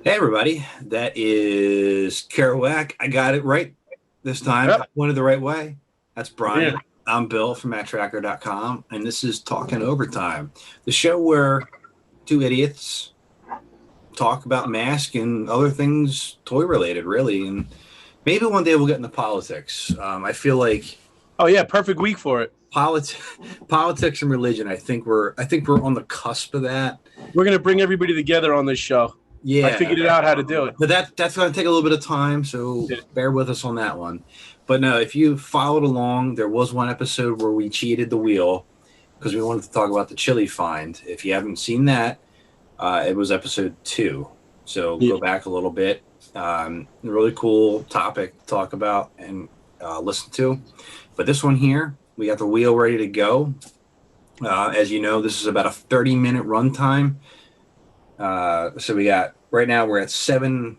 Hey everybody, that is Kerouac. I got it right this time. Yep. I pointed the right way. That's Brian. Yeah. I'm Bill from Matt-Trakker.com, and this is Talkin Overtime, the show where two idiots talk about mask and other things toy related, really. And maybe one day we'll get into politics. I feel like Oh yeah, perfect week for it. politics and religion. I think we're on the cusp of that. We're gonna bring everybody together on this show. Yeah, I figured it out how to do it. but that's going to take a little bit of time, so Yeah. bear with us on that one. But no, if you followed along, there was one episode where we cheated the wheel because we wanted to talk about the chili find. If you haven't seen that, it was episode 2. So Yeah. go back a little bit. Really cool topic to talk about and listen to. But this one here, we got the wheel ready to go. As you know, this is about a 30-minute runtime. So we got right now we're at 7.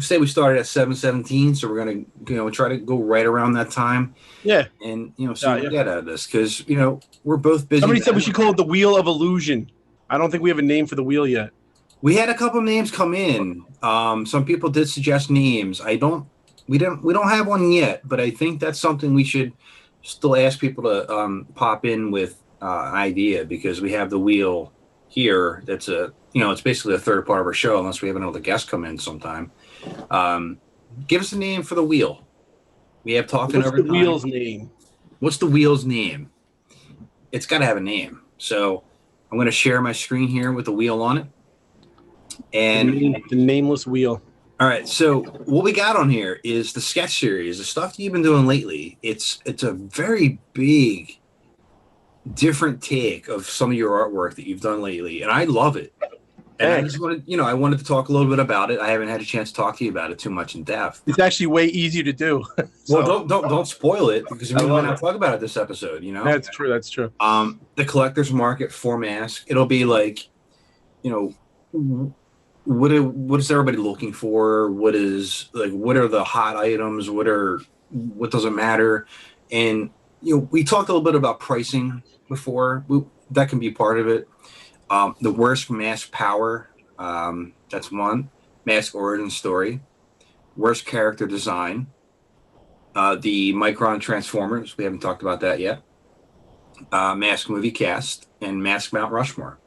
Say we started at 7:17, so we're gonna try to go right around that time. Yeah. And see what we get out of this because we're both busy. Somebody said we should call it the Wheel of Illusion. I don't think we have a name for the wheel yet. We had a couple names come in. Some people did suggest names. We don't have one yet, but I think that's something we should still ask people to pop in with an idea because we have the wheel here. That's it's basically a third part of our show unless we have another guest come in sometime. Give us a name for the wheel. We have Talkin Overtime. What's the wheel's name? What's the wheel's name? It's got to have a name. So I'm going to share my screen here with the wheel on it. And The nameless wheel. all right, so what we got on here is the sketch series, the stuff that you've been doing lately. It's a very big, different take of some of your artwork that you've done lately, and I love it. And I just wanted to talk a little bit about it. I haven't had a chance to talk to you about it too much in depth. It's actually way easier to do. Well, don't spoil it because we might not it. talk about it this episode. That's true. That's true. The collector's market for mask. It'll be like, what is everybody looking for? What are the hot items? What doesn't matter? And we talked a little bit about pricing before. That can be part of it. The worst mask power, that's one. Mask origin story. Worst character design. The Micron Transformers, we haven't talked about that yet. Mask movie cast and Mask Mount Rushmore.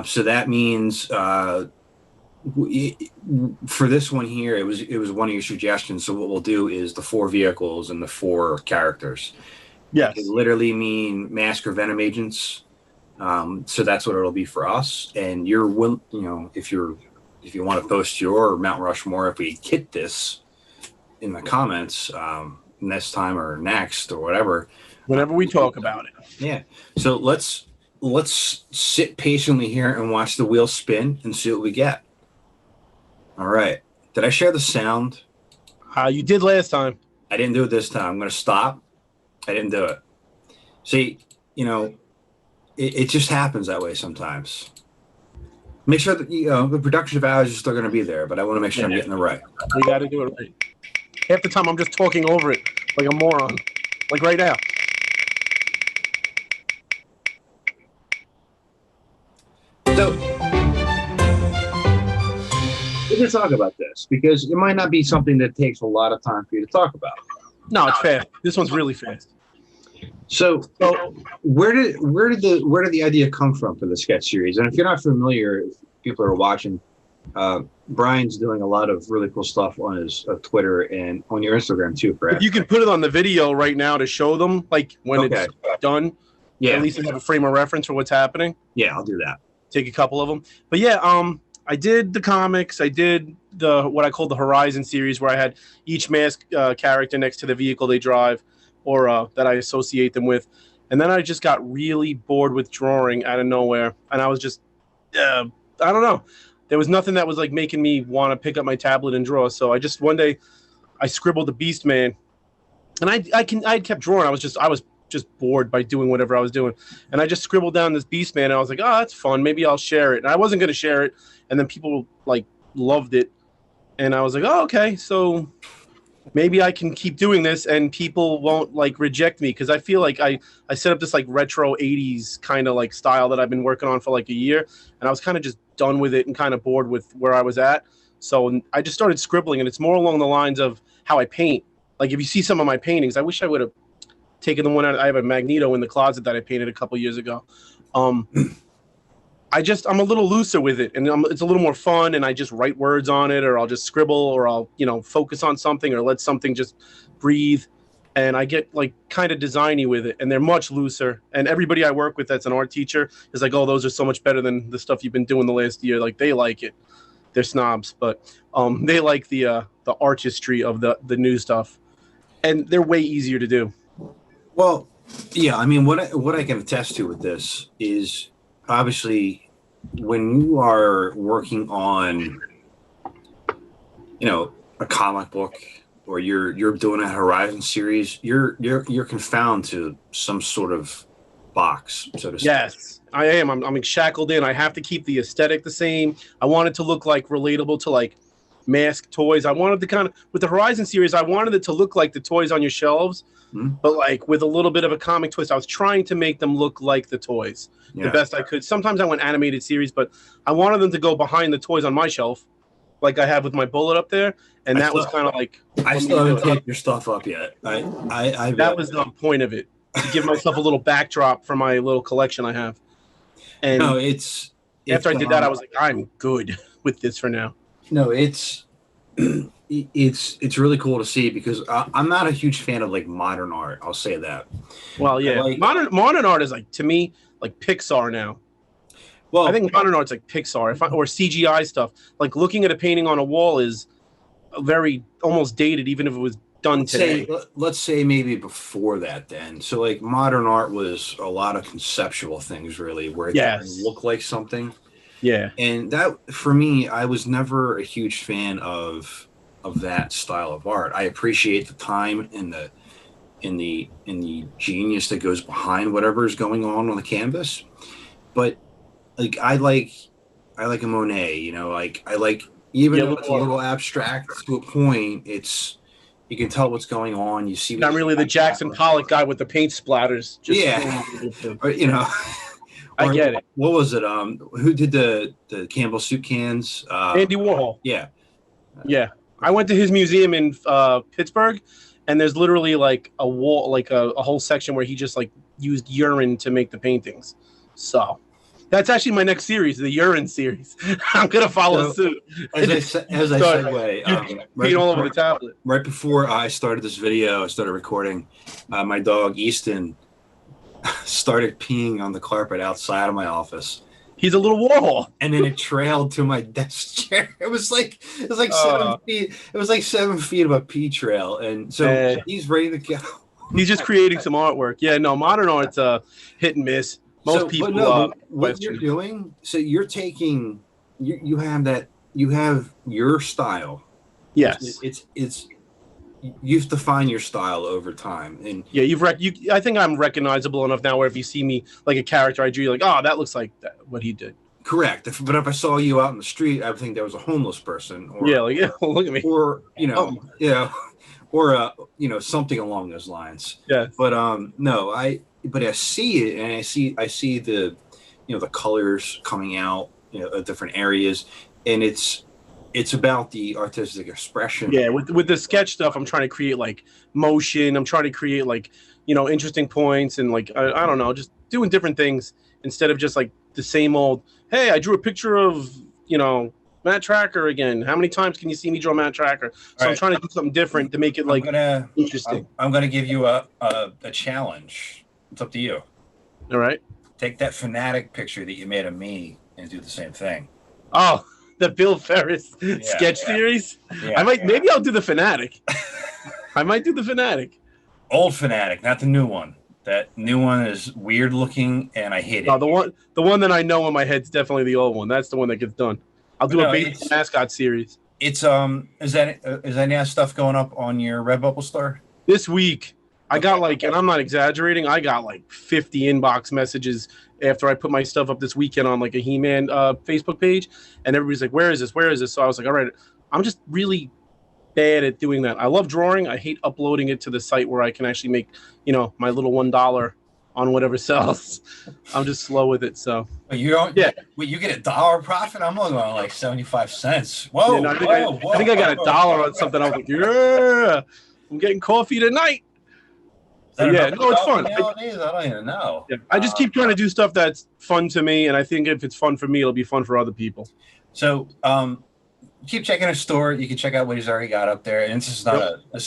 So that means for this one here, it was one of your suggestions. So what we'll do is the 4 vehicles and the 4 characters. Yes. It literally mean mask or venom agents. So that's what it'll be for us. And if you want to post your Mount Rushmore, if we hit this in the comments next time or next or whatever, Whenever we talk about it. yeah. So let's sit patiently here and watch the wheel spin and see what we get. All right. Did I share the sound? You did last time. I didn't do it this time. I'm going to stop. I didn't do it. See, it just happens that way sometimes. Make sure that the production values are still going to be there, but I want to make sure I'm getting it right. We got to do it right. Half the time I'm just talking over it like a moron, like right now. So we're going to talk about this because it might not be something that takes a lot of time for you to talk about. No, it's fast. This one's really fast. So where did the idea come from for the sketch series? And if you're not familiar, if people are watching, Brian's doing a lot of really cool stuff on his Twitter and on your Instagram too, correct? If you can put it on the video right now to show them, like when it's done, Yeah. at least they have a frame of reference for what's happening. Yeah, I'll do that. Take a couple of them. But yeah, I did the comics. I did what I called the Horizon series, where I had each mask character next to the vehicle they drive or that I associate them with. And then I just got really bored with drawing out of nowhere. And I was just, I don't know. There was nothing that was like making me want to pick up my tablet and draw. So I just one day I scribbled the Beast Man, and I kept drawing. I was just bored by doing whatever I was doing, and I just scribbled down this Beast Man, and I was like, oh, that's fun. Maybe I'll share it. And I wasn't going to share it, and then people like loved it, and I was like, oh, okay. So maybe I can keep doing this and people won't like reject me, because I feel like I set up this like retro 80s kind of like style that I've been working on for like a year, and I was kind of just done with it and kind of bored with where I was at. So I just started scribbling, and it's more along the lines of how I paint. Like if you see some of my paintings, I wish I would have taken the one out. I have a Magneto in the closet that I painted a couple years ago. I'm a little looser with it, and it's a little more fun, and I just write words on it, or I'll just scribble, or I'll, focus on something, or let something just breathe, and I get like kind of designy with it, and they're much looser. And everybody I work with that's an art teacher is like, oh, those are so much better than the stuff you've been doing the last year. Like they like it. They're snobs, but they like the artistry of the new stuff, and they're way easier to do. Well, yeah, I mean, what I can attest to with this is obviously when you are working on, a comic book, or you're doing a Horizon series, you're confounded to some sort of box, so to speak. Yes, I am. I'm shackled in. I have to keep the aesthetic the same. I want it to look like relatable to like mask toys. I wanted to kind of, with the Horizon series, I wanted it to look like the toys on your shelves, but like with a little bit of a comic twist. I was trying to make them look like the toys the best I could. Sometimes I went animated series, but I wanted them to go behind the toys on my shelf, like I have with my Bullet up there. And that was kind of like, I still haven't taped your stuff up yet. That was the point of it, to give myself a little backdrop for my little collection I have. And no, after I did that, I was like, I'm good with this for now. No, it's really cool to see, because I'm not a huge fan of like modern art. I'll say that. Well, yeah, modern art is like, to me, like Pixar now. Well, I think modern art's like Pixar, or CGI stuff. Like looking at a painting on a wall is very almost dated, even if it was done today. Let's say maybe before that then. So like modern art was a lot of conceptual things, really, where it didn't look like something. Yeah. And that, for me, I was never a huge fan of that style of art. I appreciate the time and the genius that goes behind whatever is going on the canvas. But like I like a Monet, like I like, even though it's a little abstract to a point, you can tell what's going on. You see, not really the Jackson Pollock guy with the paint splatters. Or, I get it. What was it? Who did the Campbell soup cans? Andy Warhol. Yeah. Yeah. I went to his museum in Pittsburgh, and there's literally like a wall, like a whole section where he just like used urine to make the paintings. So that's actually my next series, the urine series. I'm gonna follow suit. As I segue, paint all over the tablet. Right before I started this video, I started recording. My dog Easton started peeing on the carpet outside of my office. He's a little Warhol. And then it trailed to my desk chair. It was like 7 feet. It was like 7 feet of a pee trail. And so he's ready to go. He's just creating some artwork. Yeah, no, modern art's hit and miss. Most people. What you're doing? So you're taking. You have your style. Yes. It's you've defined your style over time, and I think I'm recognizable enough now where if you see me like a character I drew, you're like, oh, that looks like what he did. Correct. But if I saw you out in the street, I would think there was a homeless person. Or, look at me. Or or something along those lines. Yeah. But I see it, and I see the the colors coming out of different areas, and it's about the artistic expression. Yeah, with the sketch stuff, I'm trying to create like motion. I'm trying to create like interesting points, and like I don't know, just doing different things instead of just like the same old. Hey, I drew a picture of Matt-Trakker again. How many times can you see me draw Matt-Trakker? So I'm trying to do something different to make it like interesting. I'm gonna give you a challenge. It's up to you. All right. Take that Fanatic picture that you made of me and do the same thing. Oh. The Bill Ferris sketch series. Yeah, maybe I'll do the Fanatic. I might do the Fanatic. Old Fanatic, not the new one. That new one is weird looking, and I hate it. Oh, the one that I know in my head's definitely the old one. That's the one that gets done. I'll do a baseball mascot series. It's is that stuff going up on your Redbubble store this week? I got and I'm not exaggerating, I got like 50 inbox messages after I put my stuff up this weekend on like a He-Man Facebook page, and everybody's like, where is this? So I was like, all right, I'm just really bad at doing that. I love drawing. I hate uploading it to the site where I can actually make, my little $1 on whatever sells. I'm just slow with it. So But you don't. Yeah. Wait, you get $1 profit? I'm only going like 75 cents. Whoa, yeah, no, whoa. I think I got $1 on something. I was like, yeah, I'm getting coffee tonight. Is that Yeah, enough no, it's coffee fun. nowadays? I don't even know. Yeah, I just keep trying to do stuff that's fun to me, and I think if it's fun for me, it'll be fun for other people. So, keep checking his store. You can check out what he's already got up there. And this is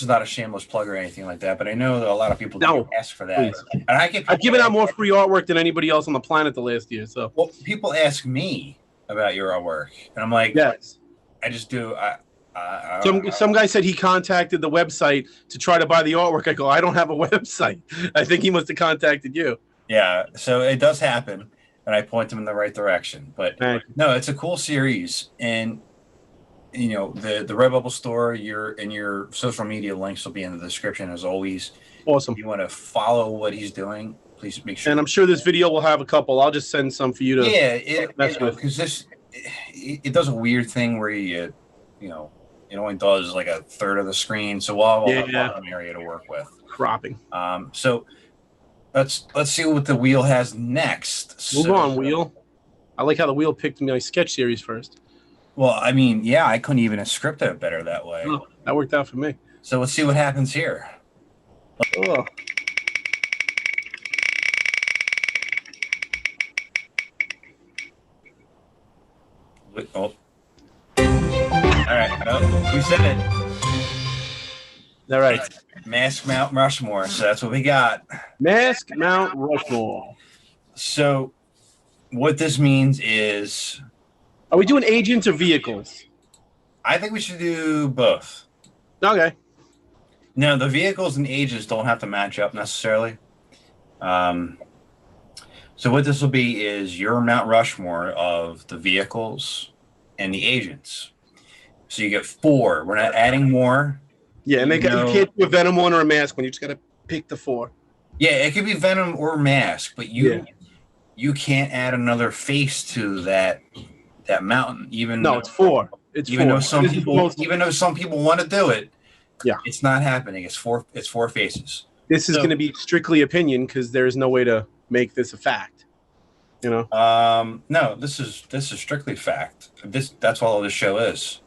not a shameless plug or anything like that. But I know that a lot of people do ask for that. Please. And I've given out more free artwork than anybody else on the planet the last year. So, well, people ask me about your artwork, and I'm like, yes. I just do. Some guy said he contacted the website to try to buy the artwork. I go, I don't have a website. I think he must have contacted you. Yeah, so it does happen, and I point them in the right direction. But no, it's a cool series, and the Redbubble store, your social media links will be in the description as always. Awesome. If you want to follow what he's doing, please make sure. And I'm sure this video will have a couple. I'll just send some for you to. Yeah, because it does a weird thing where it only does like a third of the screen, so we'll have a bottom area to work with. Cropping. So let's see what the wheel has next. Move on, wheel. I like how the wheel picked my sketch series first. Well, I mean, yeah, I couldn't even have scripted it better that way. Oh, that worked out for me. So let's see what happens here. Oh. All right. Oh, who said it? All right. Mask Mount Rushmore. So that's what we got. Mask Mount Rushmore. So what this means is... Are we doing agents or vehicles? I think we should do both. Okay. No, the vehicles and agents don't have to match up necessarily. So what this will be is your Mount Rushmore of the vehicles and the agents. So you get 4. We're not adding more. Yeah, and you can't do a Venom one or a Mask one. You just got to pick the 4. Yeah, it could be Venom or Mask, but you can't add another face to that mountain. It's 4. Even though some people want to do it, yeah, it's not happening. It's 4 faces. This is going to be strictly opinion because there's no way to make this a fact. No, this is strictly fact. That's all this show is.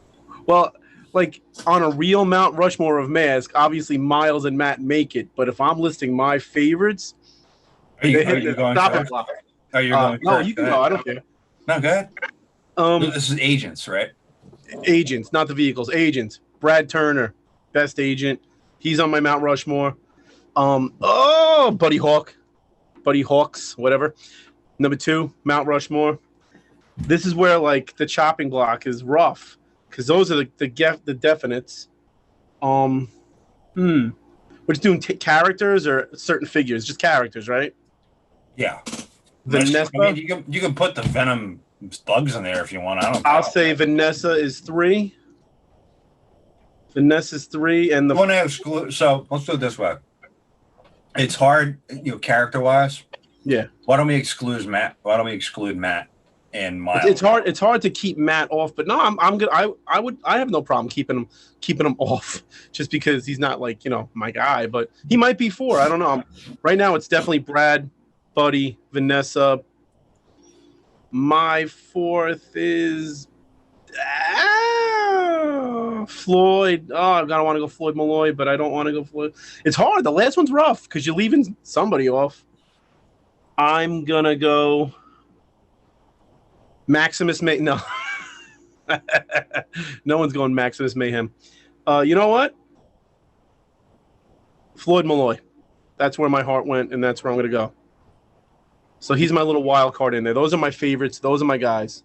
Well, like on a real Mount Rushmore of Mask, obviously Miles and Matt make it. But if I'm listing my favorites, are you going first? No, you can go. I don't care. No, go ahead. This is agents, right? Agents, not the vehicles. Agents. Brad Turner, best agent. He's on my Mount Rushmore. Buddy Hawks, whatever. Number 2, Mount Rushmore. This is where like the chopping block is rough because those are the definites. We're just doing characters or certain figures, just characters, right? Yeah. Vanessa. I mean, you can put the Venom bugs in there if you want. I'll say Vanessa is 3. Vanessa's 3, and the one I exclude. So let's do it this way. It's hard, character wise. Yeah. Why don't we exclude Matt? And Miles? It's hard to keep Matt off, but no, I'm good. I have no problem keeping him off, just because he's not like my guy, but he might be 4. I don't know. Right now, it's definitely Brad, Buddy, Vanessa. My 4th is Floyd. Oh, I gotta want to go Floyd Malloy, but I don't want to go Floyd. It's hard. The last one's rough because you're leaving somebody off. I'm gonna go Maximus Mayhem. No. No one's going Maximus Mayhem. You know what? Floyd Malloy. That's where my heart went, and that's where I'm gonna go. So he's my little wild card in there. Those are my favorites. Those are my guys.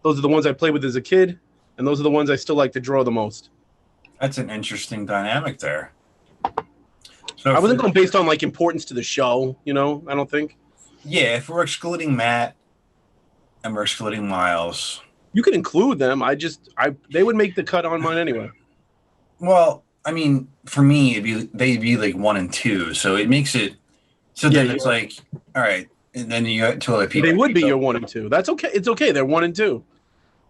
Those are the ones I played with as a kid, and those are the ones I still like to draw the most. That's an interesting dynamic there. So I wasn't going based on like importance to the show, I don't think. Yeah, if we're excluding Matt and we're excluding Miles, you can include them. They would make the cut on mine anyway. Well, I mean, for me, they'd be like 1 and 2, so it makes it. So then it's like, all right, and then you got 2 other people. They would be your 1 and 2. That's okay. It's okay. They're 1 and 2.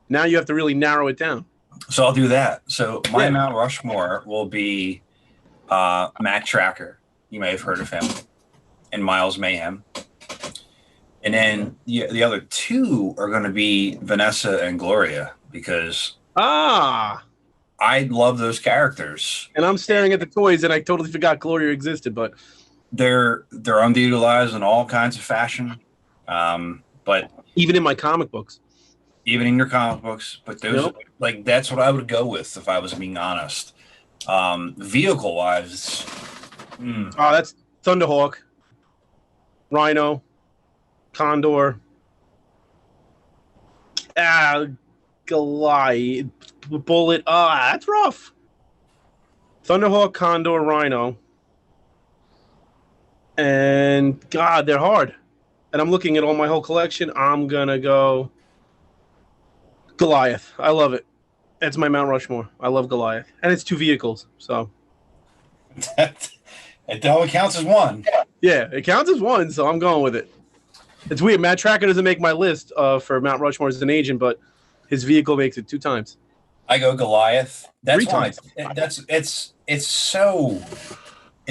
Now you have to really narrow it down. So I'll do that. So my Yeah. Mount Rushmore will be Matt-Trakker. You may have heard of him. And Miles Mayhem. And then the other two are going to be Vanessa and Gloria because I love those characters. And I'm staring at the toys, and I totally forgot Gloria existed, but they're underutilized in all kinds of fashion. But even in my comic books, even in your comic books, but those like that's what I would go with if I was being honest. Vehicle wise, that's Thunderhawk, Rhino, Condor, Goliath, Bullet. That's rough. Thunderhawk, Condor, Rhino, and God, they're hard. And I'm looking at all my whole collection. I'm gonna go Goliath. I love it. That's my Mount Rushmore. I love Goliath, and it's 2 vehicles. So that only counts as one. Yeah, it counts as one. So I'm going with it. It's weird. Matt-Trakker doesn't make my list for Mount Rushmore as an agent, but his vehicle makes it 2 times. I go Goliath. That's 3 times. It's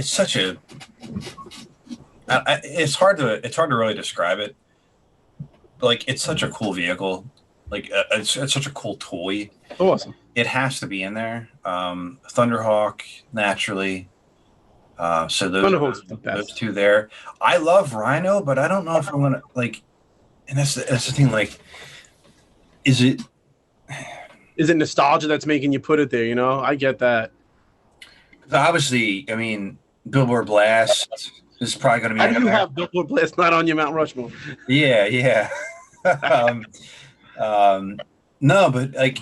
such a. It's hard to really describe it. Like it's such a cool vehicle. Like it's such a cool toy. Awesome. It has to be in there. Thunderhawk naturally. So those two there. I love Rhino, but I don't know if I'm gonna like. And that's the thing. Like, is it nostalgia that's making you put it there? You know, I get that. Obviously, I mean, Billboard Blast is probably going to be. How do you have Billboard Blast not on your Mount Rushmore? Yeah. No, but like,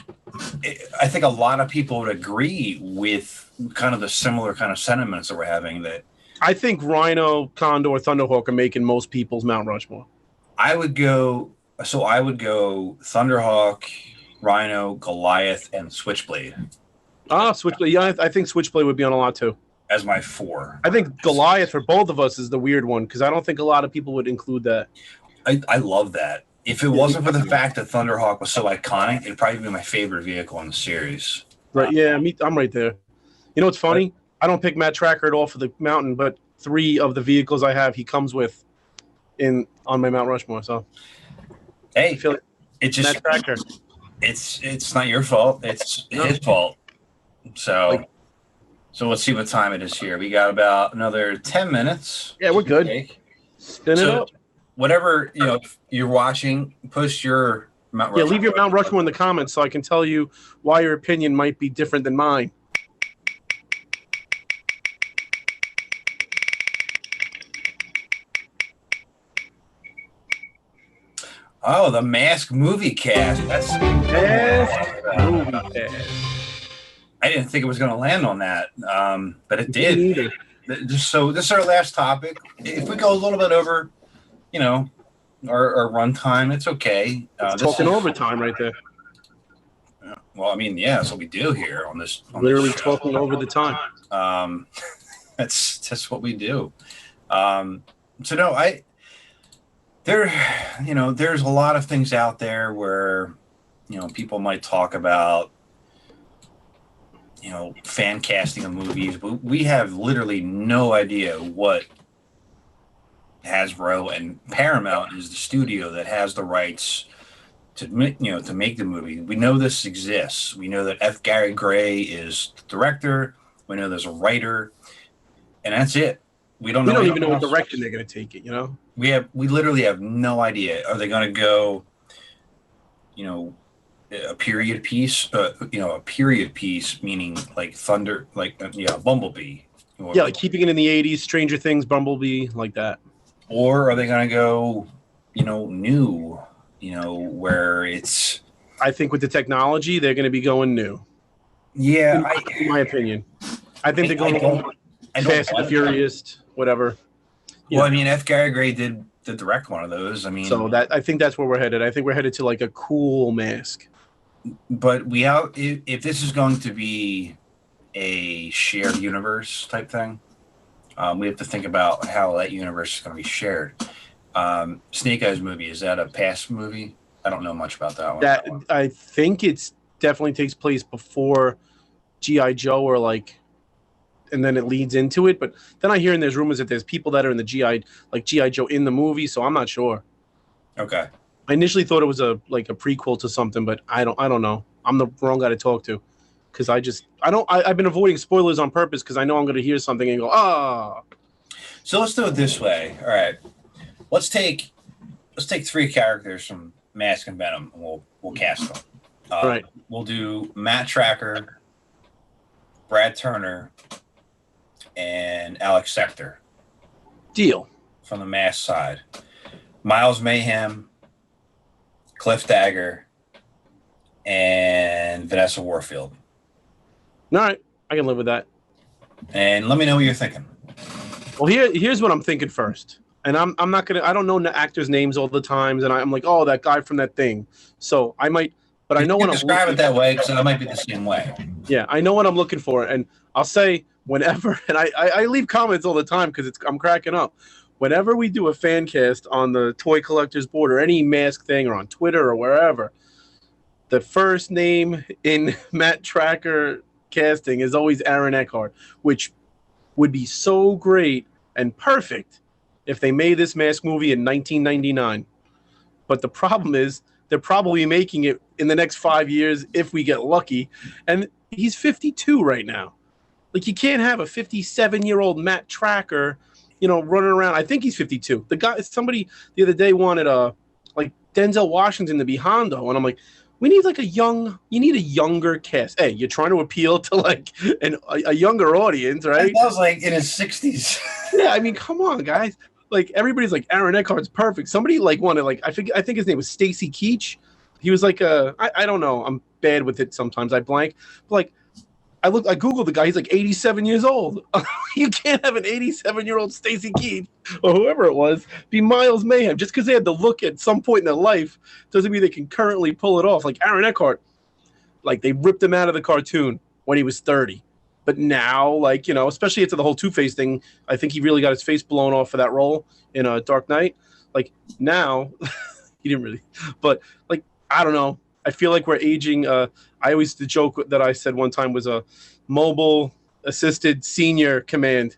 I think a lot of people would agree with kind of the similar kind of sentiments that we're having. That I think Rhino, Condor, Thunderhawk are making most people's Mount Rushmore. I would go Thunderhawk, Rhino, Goliath, and Switchblade. Switchblade. Yeah, I think Switchblade would be on a lot too. As my 4. I think Goliath for both of us is the weird one because I don't think a lot of people would include that. I love that. If it wasn't for the fact that Thunderhawk was so iconic, it'd probably be my favorite vehicle in the series. Right? Yeah, I'm right there. You know what's funny? I don't pick Matt-Trakker at all for the mountain, but 3 of the vehicles I have, he comes with on my Mount Rushmore. So, hey, I feel like it's just Matt-Trakker. It's not your fault. It's his fault. So let's see what time it is here. We got about another 10 minutes. Yeah, we're good. Spin it up. Whatever if you're watching, push your Mount Rushmore. Yeah, leave your Mount Rushmore in the comments so I can tell you why your opinion might be different than mine. Oh, the Mask movie cast. That's movie cast. I didn't think it was going to land on that, but it did. So this is our last topic. If we go a little bit over, our run time, it's okay. Talking overtime right there. Well, I mean, yeah, that's what we do here on this. Literally talking over the time. That's just what we do. So no, there's a lot of things out there where, people might talk about, fan casting of movies, but we have literally no idea what Hasbro and Paramount is the studio that has the rights to make the movie. We know this exists. We know that F. Gary Gray is the director. We know there's a writer, and that's it. We don't even know what direction they're going to take it. We literally have no idea. Are they going to go, a period piece? A period piece meaning like Thunder, like Bumblebee. Like keeping it in the 80s, Stranger Things, Bumblebee, like that. Or are they going to go, new? Where it's. I think with the technology, they're going to be going new. Yeah, in my opinion, I think they're going Fast and the Furious, whatever. Well, I mean, F. Gary Gray did direct one of those. I mean, so I think that's where we're headed. I think we're headed to like a cool mask. But if this is going to be a shared universe type thing, we have to think about how that universe is going to be shared. Snake Eyes movie, is that a past movie? I don't know much about that one. I think it's definitely takes place before G.I. Joe or like, and then it leads into it. But then I hear and there's rumors that there's people that are in the G.I. Joe in the movie, so I'm not sure. Okay. I initially thought it was a prequel to something, but I don't know. I'm the wrong guy to talk to because I've been avoiding spoilers on purpose because I know I'm going to hear something and go, ah. So let's do it this way. All right. Let's take 3 characters from Mask and Venom, and we'll cast them. Right. We'll do Matt-Trakker, Brad Turner, and Alex Sector. Deal. From the Mask side. Miles Mayhem, Cliff Dagger, and Vanessa Warfield. All right. I can live with that. And let me know what you're thinking. Well, here's what I'm thinking first. And I'm not going to, I don't know the actors' names all the times. And I'm like, oh, that guy from that thing. So I might, but I know when I'm describe it that way because I might be the same way. Yeah, I know what I'm looking for. And I'll say whenever, and I leave comments all the time because I'm cracking up. Whenever we do a fan cast on the Toy Collectors Board or any mask thing or on Twitter or wherever, the first name in Matt-Trakker casting is always Aaron Eckhart, which would be so great and perfect if they made this mask movie in 1999. But the problem is they're probably making it in the next 5 years if we get lucky. And he's 52 right now. Like, you can't have a 57-year-old Matt-Trakker, running around. I think he's 52. Somebody the other day wanted like Denzel Washington to be Hondo, and I'm like, we need you need a younger cast. Hey, you're trying to appeal to like a younger audience, right? That was like in his 60s. Yeah, I mean, come on, guys. Like, everybody's like, Aaron Eckhart's perfect. Somebody like wanted, like, I think his name was Stacy Keach. He was like I don't know. I'm bad with it sometimes. I blank. But like, I Googled the guy. He's like 87 years old. You can't have an 87-year-old Stacy Keach or whoever it was be Miles Mayhem. Just because they had the look at some point in their life doesn't mean they can currently pull it off. Like Aaron Eckhart, like they ripped him out of the cartoon when he was 30. But now, like, especially into the whole Two-Face thing, I think he really got his face blown off for that role in Dark Knight. Like, now, he didn't really. But, like, I don't know. I feel like we're aging. The joke that I said one time was a mobile assisted senior command,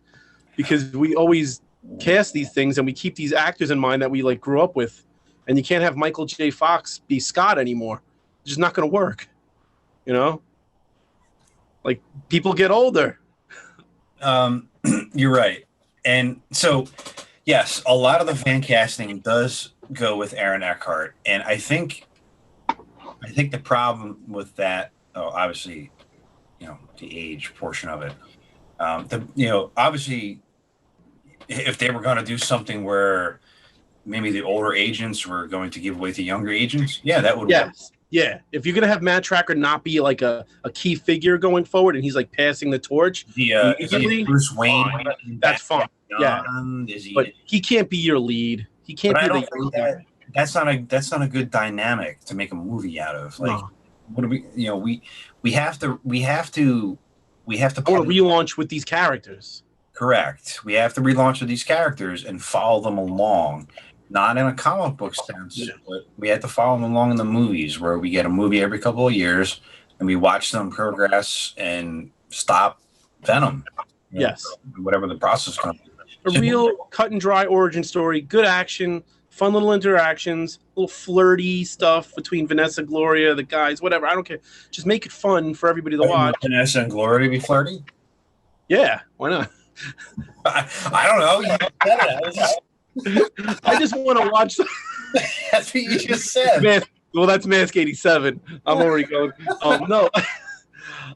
because we always cast these things and we keep these actors in mind that we like grew up with, and you can't have Michael J. Fox be Scott anymore. It's just not going to work. Like, people get older. You're right. And so, yes, a lot of the fan casting does go with Aaron Eckhart, and I think the problem with that, obviously, the age portion of it. Obviously, if they were going to do something where maybe the older agents were going to give away to younger agents, yeah, that would work. Yeah. If you're going to have Matt-Trakker not be like a key figure going forward and he's like passing the torch, is he Bruce Wayne? That's fine. Yeah. But he can't be your lead. He can't be the lead. That's not a good dynamic to make a movie out of. Like, what do we have to relaunch with these characters. Correct. We have to relaunch with these characters and follow them along, not in a comic book sense, but we have to follow them along in the movies, where we get a movie every couple of years and we watch them progress and stop Venom. Yes. Whatever the process comes. A real cut and dry origin story, good action, fun little interactions, little flirty stuff between Vanessa, Gloria, the guys, whatever. I don't care. Just make it fun for everybody to watch. Vanessa and Gloria to be flirty? Yeah, why not? I don't know. I just want to watch. That's what you just said. Well, that's Mask 87. I'm already going. No.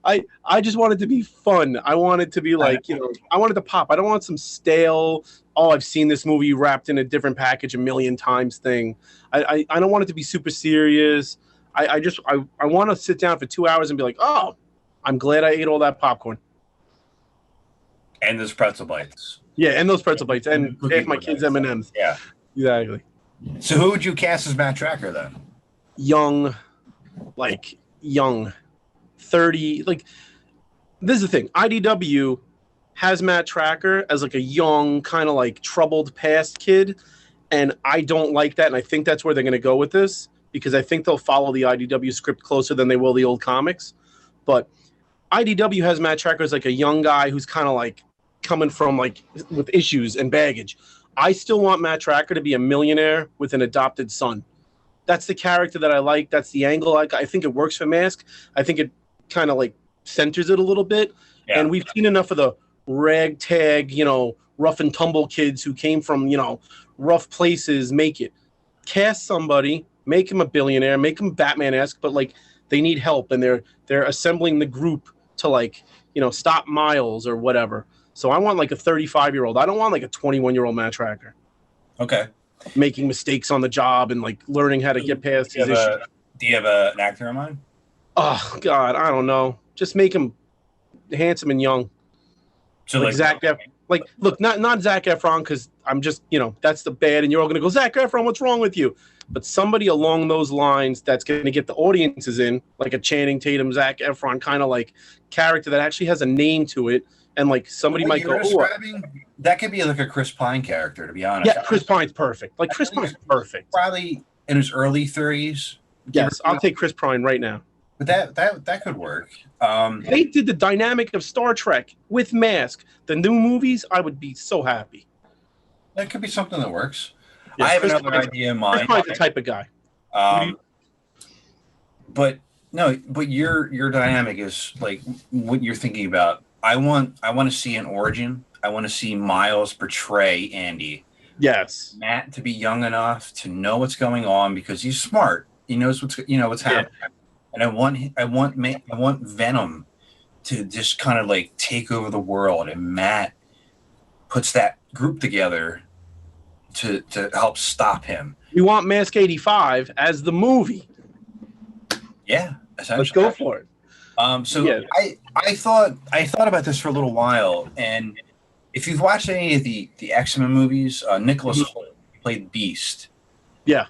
I just want it to be fun. I want it to be like, I want it to pop. I don't want some stale, I've seen this movie wrapped in a different package a million times thing. I don't want it to be super serious. I want to sit down for 2 hours and be like, oh, I'm glad I ate all that popcorn. And those pretzel bites. Yeah, and those pretzel bites. And half my kids' M&Ms. Yeah. Exactly. So who would you cast as Matt-Trakker then? Young. 30. Like, this is the thing. IDW has Matt-Trakker as like a young, kind of like troubled past kid. And I don't like that. And I think that's where they're going to go with this. because I think they'll follow the IDW script closer than they will the old comics. But IDW has Matt-Trakker as like a young guy who's kind of like coming from like with issues and baggage. I still want Matt-Trakker to be a millionaire with an adopted son. That's the character that I like. That's the angle. I think it works for Mask. I think it kind of like centers it a little bit. Yeah. And we've seen enough of the ragtag, rough and tumble kids who came from, rough places make it. Cast somebody, make him a billionaire, make him Batman-esque, but like they need help and they're assembling the group to like, stop Miles or whatever. So I want like a 35-year-old. I don't want like a 21-year-old Matt-Trakker. Okay. Making mistakes on the job and like learning how to get past his issues. Do you have an actor in mind? Oh God, I don't know. Just make him handsome and young. So like Zac Efron. Like, look, not Zac Efron, because I'm just, that's the bad, and you're all gonna go, Zac Efron, what's wrong with you? But somebody along those lines that's gonna get the audiences in, like a Channing Tatum, Zac Efron kind of like character that actually has a name to it. And like somebody might go, that could be like a Chris Pine character, to be honest. Yeah, Chris Pine's perfect. Like Chris Pine's perfect. Probably in his early 30s. Yes, I'll take Chris Pine right now. But that could work. They did the dynamic of Star Trek with Mask. The new movies, I would be so happy. That could be something that works. Yes, I have another idea in mind. Chris Pine's the type of guy. But your dynamic is like what you're thinking about. I want to see an origin. I want to see Miles portray Andy. Yes. Matt to be young enough to know what's going on because he's smart. He knows what's happening. And I want Venom to just kind of like take over the world, and Matt puts that group together to help stop him. You want Mask 85 as the movie. Yeah, essentially. Let's go for it. I thought about this for a little while, and if you've watched any of the X-Men movies, Nicholas Hoult played Beast. Yeah.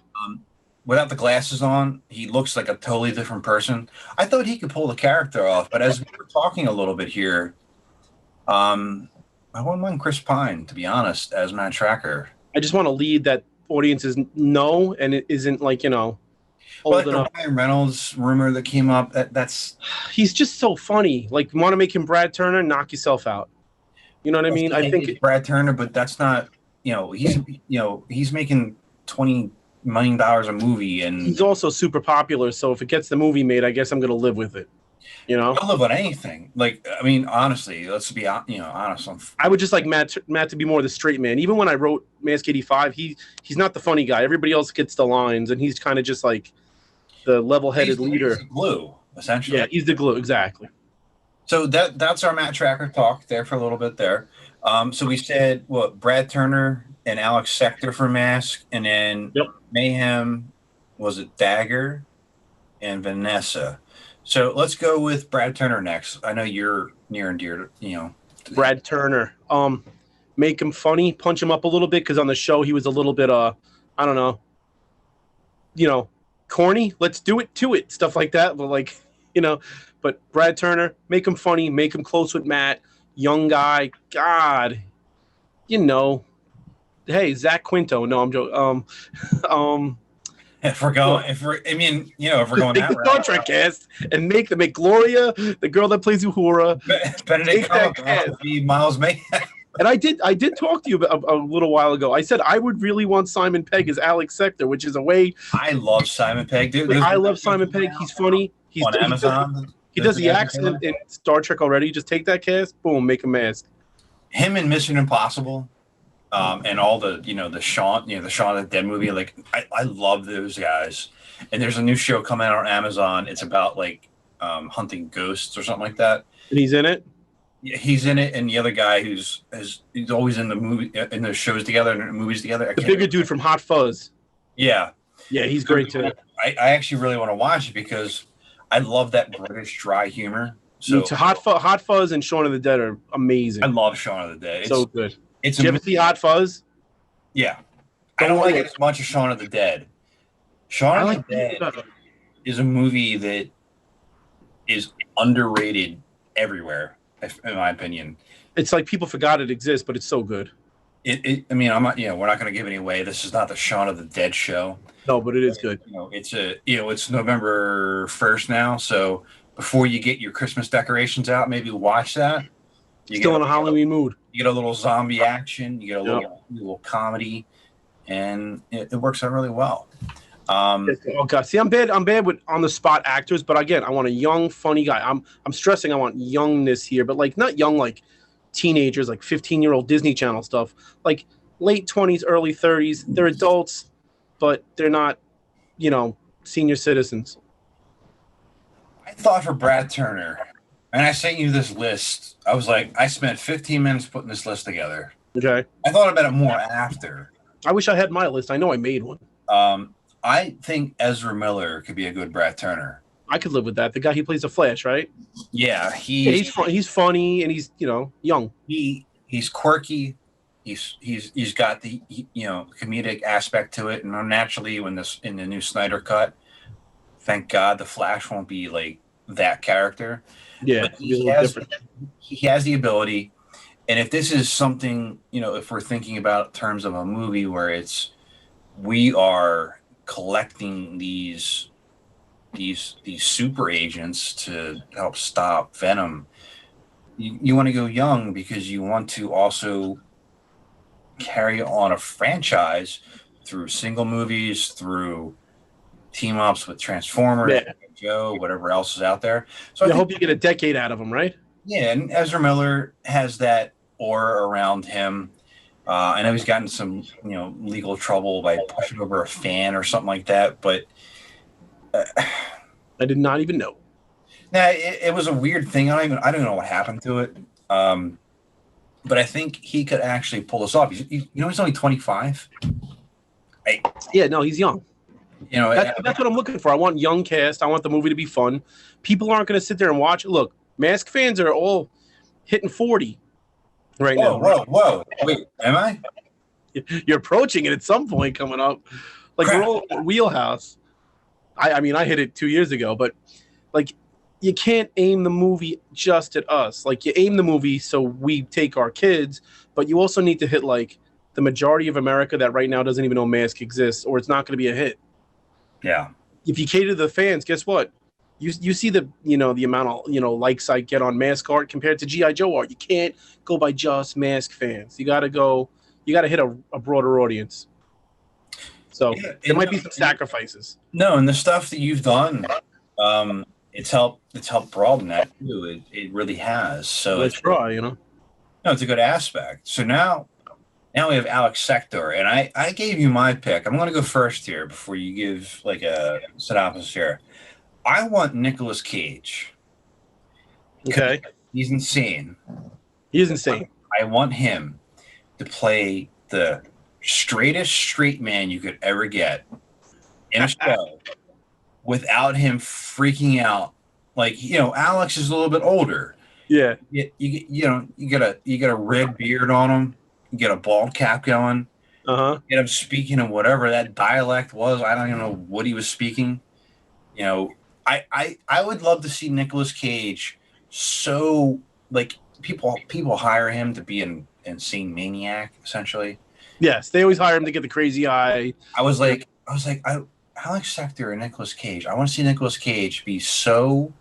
Without the glasses on, he looks like a totally different person. I thought he could pull the character off, but as we were talking a little bit here, I wouldn't mind Chris Pine, to be honest, as Matt-Trakker. I just want to lead that audiences know, and it isn't like, Well, the Ryan Reynolds rumor that came up, that's he's just so funny. Like, you want to make him Brad Turner, knock yourself out. You know what I mean? I think it's Brad Turner, but that's not. He's making $20 million a movie, and he's also super popular. So if it gets the movie made, I guess I'm gonna live with it. I'll live on anything. Like, I mean, honestly, let's be honest. I would just like Matt to be more the straight man. Even when I wrote Mask 85, he's not the funny guy. Everybody else gets the lines, and he's kind of just like the level-headed leader. He's the glue, essentially. Yeah, he's the glue, exactly. So that's our Matt-Trakker talk there for a little bit there. So we said Brad Turner and Alex Sector for Mask, and then Mayhem, was it Dagger and Vanessa. So let's go with Brad Turner next. I know you're near and dear to Brad Turner. Make him funny, punch him up a little bit, because on the show he was a little bit I don't know, corny. Let's do it to it, stuff like that. But but Brad Turner, make him funny, make him close with Matt, young guy. God, hey, Zach Quinto. No, I'm joking. If we're going that route, Star Trek cast and make Gloria, the girl that plays Uhura, Benedict Cumberbatch be Miles Mayhem. And I did talk to you a little while ago. I said I would really want Simon Pegg as Alex Sector, which is a way. I love Simon Pegg, dude. I love Simon Pegg. He's funny. He's on Amazon. He does the accent in Star Trek already. Just take that cast, boom, make a Mask. Him in Mission Impossible. And all the Shaun of the Dead movie, like I love those guys. And there's a new show coming out on Amazon. It's about like hunting ghosts or something like that. And he's in it. Yeah, he's in it, and the other guy he's always in the shows together and movies together. The bigger dude from Hot Fuzz. Yeah, he's great too. I actually really want to watch it because I love that British dry humor. So Hot Fuzz and Shaun of the Dead are amazing. I love Shaun of the Dead. It's so good. Did you ever see Hot Fuzz? Yeah. I don't like it as much as Shaun of the Dead. Shaun of the Dead is a movie that is underrated everywhere, in my opinion. It's like people forgot it exists, but it's so good. I mean, I'm not. We're not going to give any away. This is not the Shaun of the Dead show. No, but it is good. It's November 1st now, so before you get your Christmas decorations out, maybe watch that. Still in a Halloween mood. You get a little zombie action. You get a little comedy, and it works out really well. Oh god, see, I'm bad with on the spot actors, but again, I want a young, funny guy. I'm stressing I want youngness here, but like not young like teenagers, like 15-year-old Disney Channel stuff, like late 20s, early 30s. They're adults, but they're not, senior citizens. I thought for Brad Turner, and I sent you this list. I was like, I spent 15 minutes putting this list together. Okay. I thought about it more after. I wish I had my list. I know I made one. I think Ezra Miller could be a good Brad Turner. I could live with that. The guy he plays the Flash, right? Yeah, he's funny and he's young. He's quirky. He's got the comedic aspect to it, and naturally, in the new Snyder cut, thank God the Flash won't be like that character. Yeah, but he has the ability, and if this is something if we're thinking about in terms of a movie where we are collecting these super agents to help stop Venom. You want to go young because you want to also carry on a franchise through single movies, through team ups with Transformers, Joe, whatever else is out there. So I hope you get a decade out of them, right? Yeah, and Ezra Miller has that aura around him. I know he's gotten some, legal trouble by pushing over a fan or something like that, but I did not even know. Nah, it was a weird thing. I don't know what happened to it. But I think he could actually pull this off. He's only 25. He's young. That's what I'm looking for. I want young cast. I want the movie to be fun. People aren't going to sit there and watch it. Look, Mask fans are all hitting 40 right now. Whoa. Wait, am I? You're approaching it at some point coming up. Like, we're all wheelhouse. I mean, I hit it 2 years ago, but like, you can't aim the movie just at us. Like, you aim the movie so we take our kids, but you also need to hit like the majority of America that right now doesn't even know Mask exists, or it's not going to be a hit. Yeah. If you cater to the fans, guess what? You see the the amount of likes I get on Mask art compared to G.I. Joe art. You can't go by just Mask fans. You got to hit a broader audience. So there might be some sacrifices. No, and the stuff that you've done, it's helped broaden that too. It really has. So let's try, No, it's a good aspect. So now we have Alex Sector, and I gave you my pick. I'm going to go first here before you give like a synopsis here. I want Nicolas Cage. Okay. He's insane. He is insane. I want him to play the straightest straight man you could ever get in a show without him freaking out. Like, Alex is a little bit older. Yeah. You get a red beard on him. You get a bald cap going. Get him speaking in whatever that dialect was. I don't even know what he was speaking. I would love to see Nicolas Cage. So like people hire him to be an insane maniac, essentially. Yes, they always hire him to get the crazy eye. I was like, Alex Sector and Nicolas Cage. I want to see Nicolas Cage be so.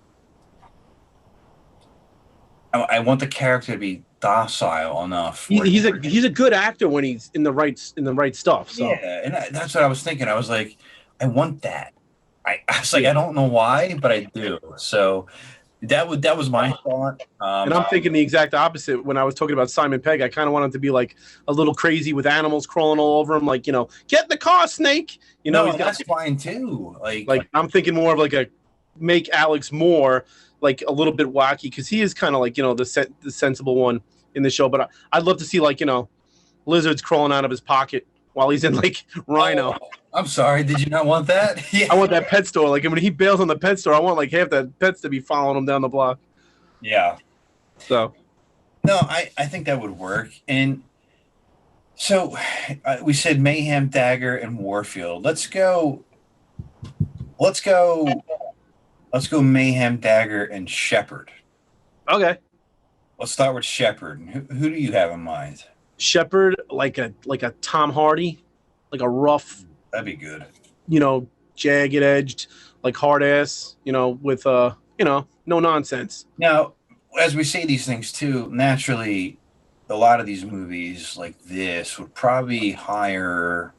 I want the character to be docile enough. He's a good actor when he's in the right stuff. So. Yeah, and that's what I was thinking. I was like, I want that. I was like, I don't know why, but I do. So that was my thought. And I'm thinking the exact opposite. When I was talking about Simon Pegg, I kind of wanted him to be like a little crazy with animals crawling all over him, like get in the car, Snake. That's fine too. Like I'm thinking more of like a make Alex more like a little bit wacky because he is kind of like the sensible one in the show. But I'd love to see like lizards crawling out of his pocket while he's in like Rhino. Oh, I'm sorry, did you not want that? Yeah. I want that pet store. Like when he bails on the pet store, I want like half the pets to be following him down the block. Yeah. So. No, I think that would work. And so we said Mayhem, Dagger, and Warfield. Let's go Mayhem, Dagger, and Shepherd. Okay. Let's start with Shepherd. Who do you have in mind? Shepard, like a Tom Hardy, like a rough, That'd be good. Jagged edged, like hard ass, with no nonsense. Now, as we say these things too, naturally, a lot of these movies like this would probably hire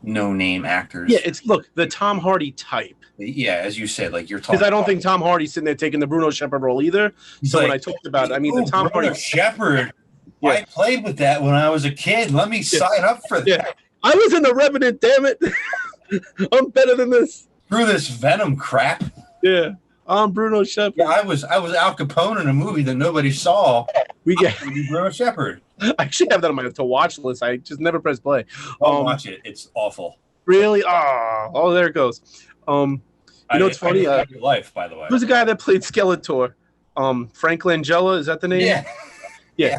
no-name actors. Yeah, it's the Tom Hardy type. Yeah, as you said, like you're talking. Because I don't think Tom Hardy's sitting there taking the Bruno Shepard role either. So when I talked about it, I mean the Tom Hardy Shepard. Yeah. I played with that when I was a kid. Let me sign up for that. Yeah. I was in The Revenant, damn it. I'm better than this. Through this Venom crap. Yeah. I'm Bruno Shepard. Yeah, I was Al Capone in a movie that nobody saw. We get Bruno Shepard. I actually have that on my to watch list. I just never press play. Watch it. It's awful. Really? Oh, there it goes. It's funny. Your life, by the way. Who's the guy that played Skeletor? Frank Langella, is that the name? Yeah.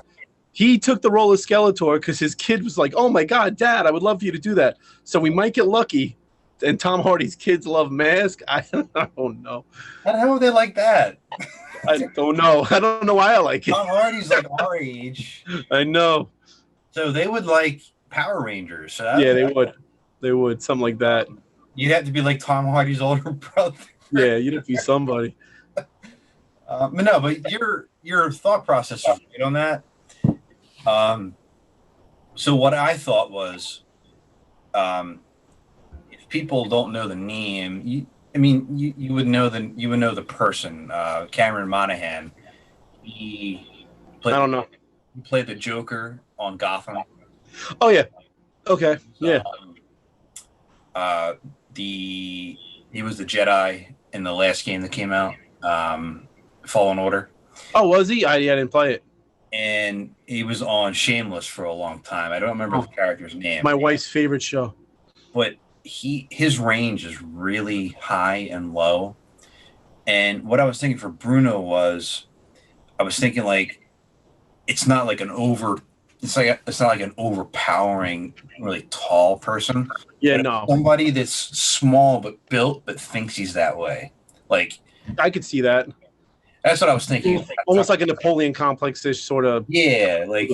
He took the role of Skeletor because his kid was like, "Oh my God, Dad, I would love for you to do that." So we might get lucky. And Tom Hardy's kids love Mask. I don't know. How the hell are they like that? I don't know. I don't know why I like it. Tom Hardy's like our age. I know. So they would like Power Rangers. So yeah, they would. They would. Something like that. You'd have to be like Tom Hardy's older brother. Yeah, you'd have to be somebody. But your thought process is right on that. So what I thought was, if people don't know the name, you would know the person. Cameron Monaghan. He played, I don't know. He played the Joker on Gotham. Oh yeah. Okay. Yeah. He was the Jedi in the last game that came out, Fallen Order. Oh, was he? I didn't play it. And he was on Shameless for a long time. I don't remember the character's name. My wife's favorite show. But his range is really high and low. And what I was thinking for Bruno was, I was thinking like, it's not like an overpowering, really tall person. Yeah, no. Somebody that's small but built, but thinks he's that way. Like, I could see that. That's what I was thinking. Almost like a Napoleon complex-ish sort of. Yeah, like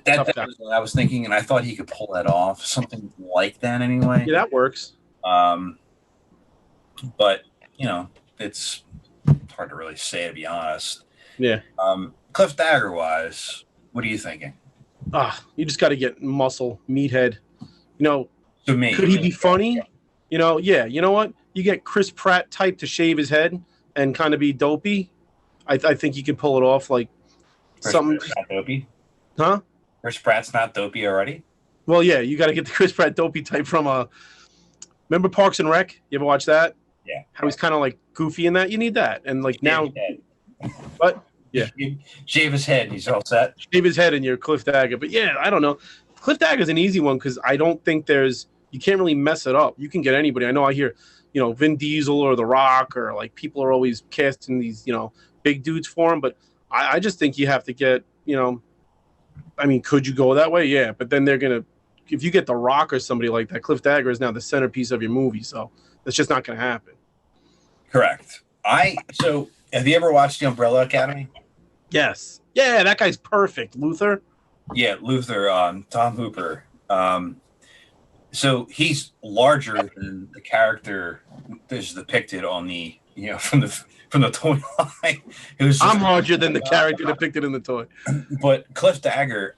that was what I was thinking, and I thought he could pull that off, something like that anyway. Yeah, that works. But it's hard to really say, to be honest. Yeah. Cliff Dagger wise, what are you thinking? You just got to get muscle, meathead. To me, could he be funny? Yeah. You know what? You get Chris Pratt type to shave his head and kind of be dopey. I think you can pull it off, like Chris something. Pratt's not dopey, huh? Chris Pratt's not dopey already. Well, yeah, you got to get the Chris Pratt dopey type from remember Parks and Rec? You ever watch that? Yeah. How he's kind of like goofy in that. You need that, and like now, what? Yeah. Shave his head. He's all set. Shave his head, and you're Cliff Dagger. But yeah, I don't know. Cliff Dagger's an easy one because I don't think you can't really mess it up. You can get anybody. I know I hear, Vin Diesel or The Rock or like people are always casting these, big dudes for him. But I just think you have to get, could you go that way? Yeah. But then if you get The Rock or somebody like that, Cliff Dagger is now the centerpiece of your movie. So that's just not going to happen. Correct. So have you ever watched The Umbrella Academy? Yes. Yeah, that guy's perfect. Luther? Yeah, Luther, Tom Hooper. So he's larger than the character that's depicted on the, from the toy line. I'm larger than the character depicted in the toy. But Cliff Dagger,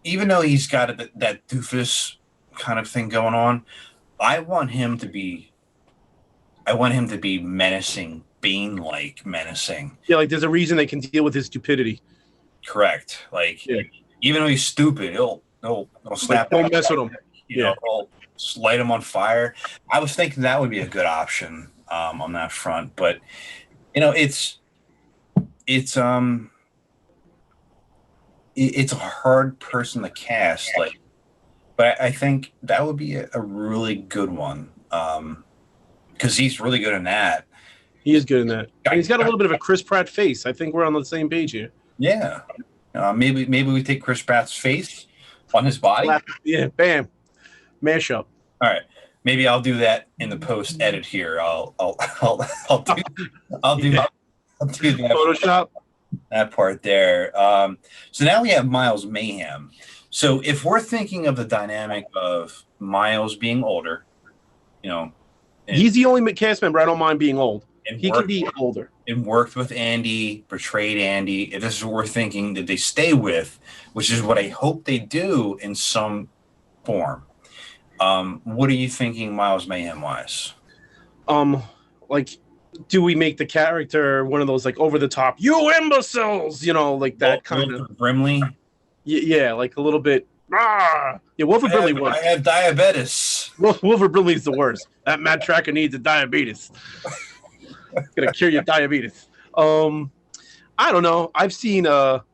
even though he's got that doofus kind of thing going on, I want him to be menacing, Bane-like menacing. Yeah, like there's a reason they can deal with his stupidity. Correct. Like, even though he's stupid, he'll snap. Like, don't mess with him. He'll light him on fire. I was thinking that would be a good option on that front, but it's a hard person to cast. Like, but I think that would be a really good one because he's really good in that. He is good in that. And he's got a little bit of a Chris Pratt face. I think we're on the same page here. Yeah. Maybe we take Chris Pratt's face on his body. Yeah, bam. Mash up. All right. Maybe I'll do that in the post edit here. I'll do that. Photoshop. That part there. So now we have Miles Mayhem. So if we're thinking of the dynamic of Miles being older, he's the only cast member I don't mind being old. He can be older. And worked with Andy, portrayed Andy. If this is what we're thinking that they stay with, which is what I hope they do in some form. What are you thinking, Miles Mayhem wise? Like, do we make the character one of those like over the top, you imbeciles, like that kind of Brimley? Yeah, like a little bit. Yeah, Wilford Brimley was. I have diabetes. Wilford Brimley is the worst. That Matt-Trakker needs a diabetes. Gonna cure your diabetes. I don't know. I've seen all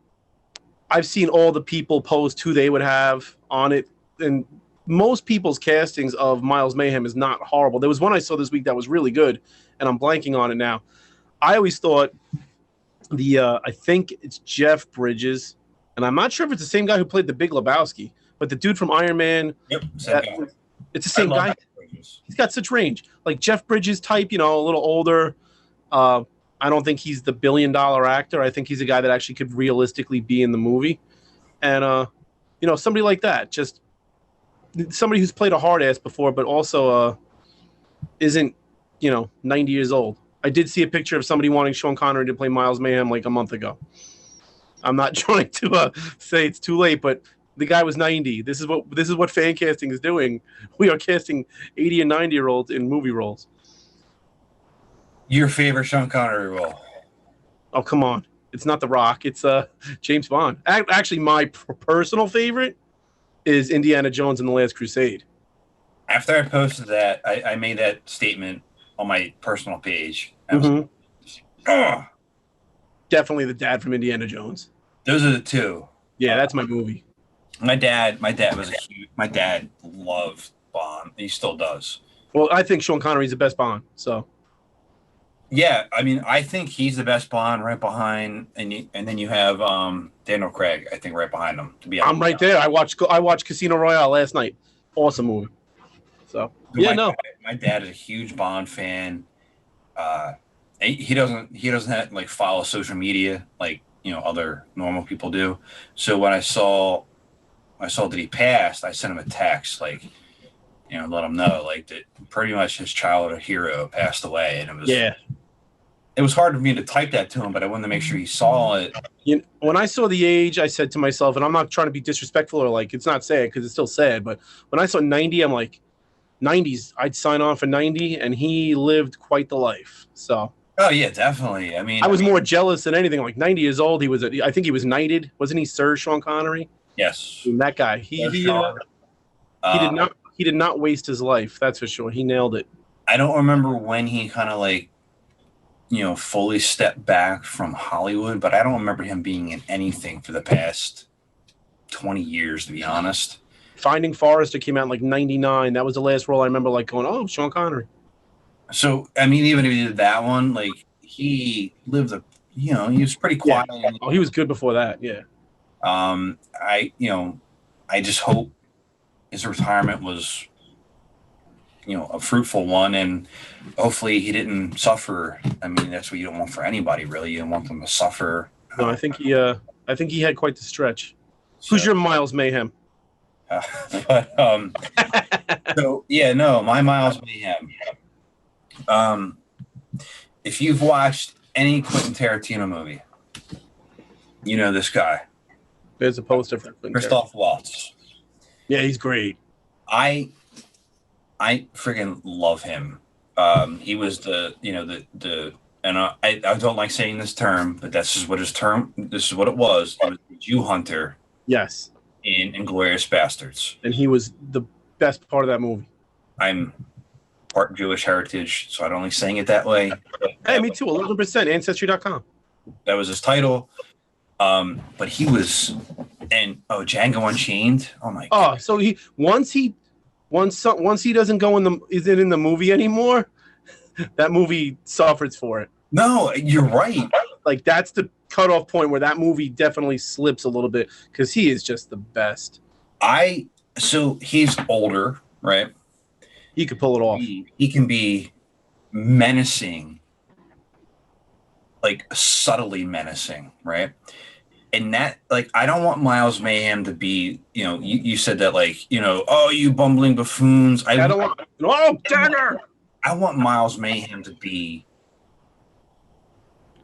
the people post who they would have on it, and most people's castings of Miles Mayhem is not horrible. There was one I saw this week that was really good, and I'm blanking on it now. I always thought I think it's Jeff Bridges, and I'm not sure if it's the same guy who played the Big Lebowski, but the dude from Iron Man. Yep, same guy. It's the same guy. He's got such range, like Jeff Bridges type, a little older. I don't think he's the $1 billion actor. I think he's a guy that actually could realistically be in the movie, and somebody like that, just somebody who's played a hard ass before, but also isn't 90 years old. I did see a picture of somebody wanting Sean Connery to play Miles Mayhem like a month ago. I'm not trying to say it's too late, but the guy was 90. This is what fan casting is doing. We are casting 80 and 90-year-olds in movie roles. Your favorite Sean Connery role? Oh, come on. It's not The Rock. It's James Bond. Actually, my personal favorite is Indiana Jones and the Last Crusade. After I posted that, I made that statement on my personal page. Definitely the dad from Indiana Jones. Those are the two. Yeah, that's my movie. My dad loved Bond. He still does. Well, I think Sean Connery's the best Bond. So. Yeah, I mean, I think he's the best Bond, right behind, and then you have Daniel Craig, I think, right behind him. I'm right there. I watched Casino Royale last night. Awesome movie. So my dad is a huge Bond fan. He doesn't have, like, follow social media like other normal people do. So when I saw that he passed, I sent him a text like, let him know like that pretty much his childhood hero passed away, and it was hard for me to type that to him, but I wanted to make sure he saw it. When I saw the age, I said to myself, and I'm not trying to be disrespectful or like it's not sad because it's still sad, but when I saw 90, I'm like, 90s, I'd sign on for 90, and he lived quite the life. So. Oh yeah, definitely. I mean, I was more jealous than anything. Like 90 years old, I think he was knighted, wasn't he, Sir Sean Connery? Yes. And that guy, he did not waste his life. That's for sure. He nailed it. I don't remember when he kind of like, fully stepped back from Hollywood, but I don't remember him being in anything for the past 20 years, to be honest. Finding Forrester came out in like 99. That was the last role I remember like going, oh, Sean Connery. So, I mean, even if he did that one, like he lived he was pretty quiet. Yeah. Oh, he was good before that. Yeah. I just hope his retirement was, a fruitful one, and hopefully he didn't suffer. I mean, that's what you don't want for anybody, really. You don't want them to suffer. No, I think he had quite the stretch. So, who's your Miles Mayhem? My Miles Mayhem. If you've watched any Quentin Tarantino movie, you know this guy. There's a poster for Christoph Waltz. Yeah, he's great. I freaking love him. He was and I don't like saying this term, but this is what it was. He was the Jew hunter. Yes. In Inglourious Bastards. And he was the best part of that movie. I'm part Jewish heritage, so I don't like saying it that way. Hey, me too. 11%. Ancestry.com. That was his title. But he was, Django Unchained. Oh my God. Oh, so once he doesn't go isn't in the movie anymore, that movie suffers for it. No, you're right. Like that's the cutoff point where that movie definitely slips a little bit because he is just the best. So he's older, right? He could pull it off. He can be menacing like subtly menacing, right? And that, like, I don't want Miles Mayhem to be, you said that, like, oh, you bumbling buffoons. I don't want, oh, dagger. I want Miles Mayhem to be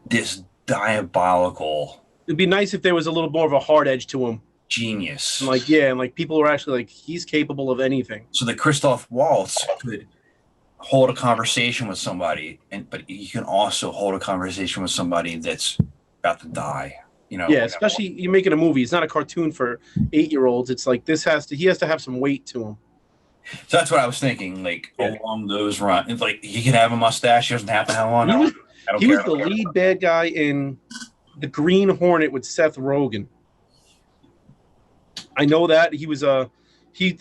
this diabolical. It'd be nice if there was a little more of a hard edge to him. Genius. And like, yeah, and like people are actually like, he's capable of anything. So that Christoph Waltz could hold a conversation with somebody, but he can also hold a conversation with somebody that's about to die. Yeah, especially you're making a movie. It's not a cartoon for 8-year-olds. It's like he has to have some weight to him. So that's what I was thinking, like along those runs. It's like he can have a mustache. He doesn't have to have one. He was the lead bad guy in The Green Hornet with Seth Rogen. I know that he was he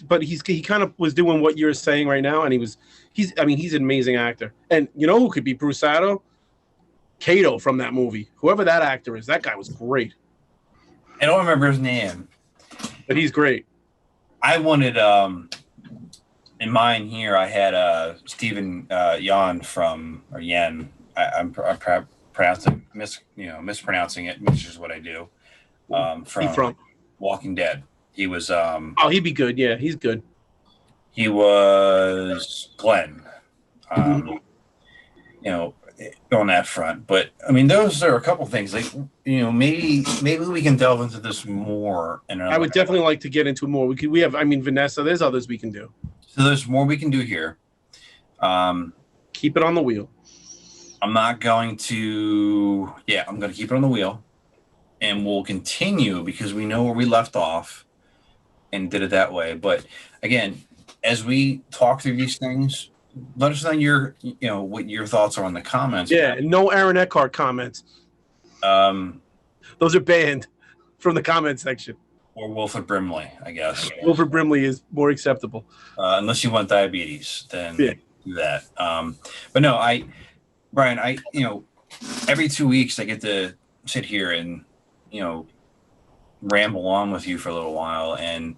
kind of was doing what you're saying right now, and he's an amazing actor. And you know who could be Bruce Sato? Kato from that movie. Whoever that actor is, that guy was great. I don't remember his name, but he's great. I wanted in mine here. I had Stephen Yen from or Yen. I'm mispronouncing it, which is what I do. From Walking Dead. He was. Oh, he'd be good. Yeah, he's good. He was Glenn. On that front, but I mean, those are a couple things. Like, maybe we can delve into this more. I would definitely like to get into more. We have. I mean, Vanessa. There's others we can do. So there's more we can do here. Keep it on the wheel. I'm not going to. Yeah, I'm going to keep it on the wheel, and we'll continue because we know where we left off, and did it that way. But again, as we talk through these things, let us know what your thoughts are on the comments. Yeah, no Aaron Eckhart comments. Those are banned from the comment section. Or Wilford Brimley, I guess. Wilford Brimley is more acceptable. Unless you want diabetes, then do that. But no, Brian, every 2 weeks I get to sit here and, ramble on with you for a little while. And,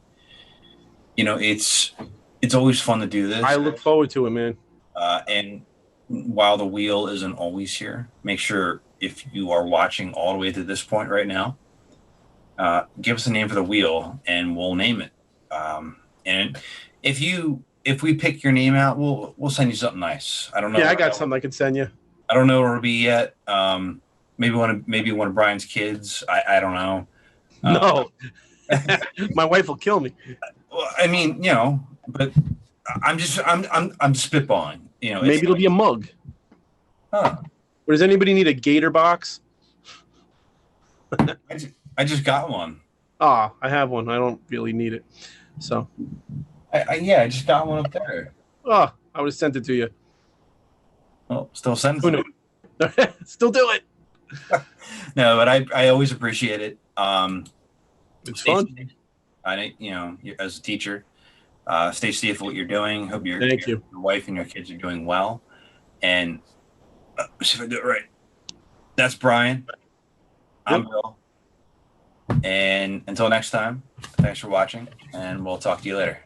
it's always fun to do this. I look forward to it, man. And while the wheel isn't always here, make sure if you are watching all the way to this point right now, give us a name for the wheel and we'll name it. And if we pick your name out, we'll send you something nice. I don't know. Yeah, I got something I can send you. I don't know where it'll be yet. Maybe one of Brian's kids. I don't know. No, my wife will kill me. Well, I mean, but I'm spitballing. Maybe it'll be a mug. Huh. Or does anybody need a gator box? I just got one. I have one. I don't really need it. So. I just got one up there. I would have sent it to you. Well, still send it. Still do it. No, but I always appreciate it. It's fun. As a teacher, stay safe with what you're doing. Hope your wife and your kids are doing well. And see if I do it right. That's Brian. I'm Bill. And until next time, thanks for watching, and we'll talk to you later.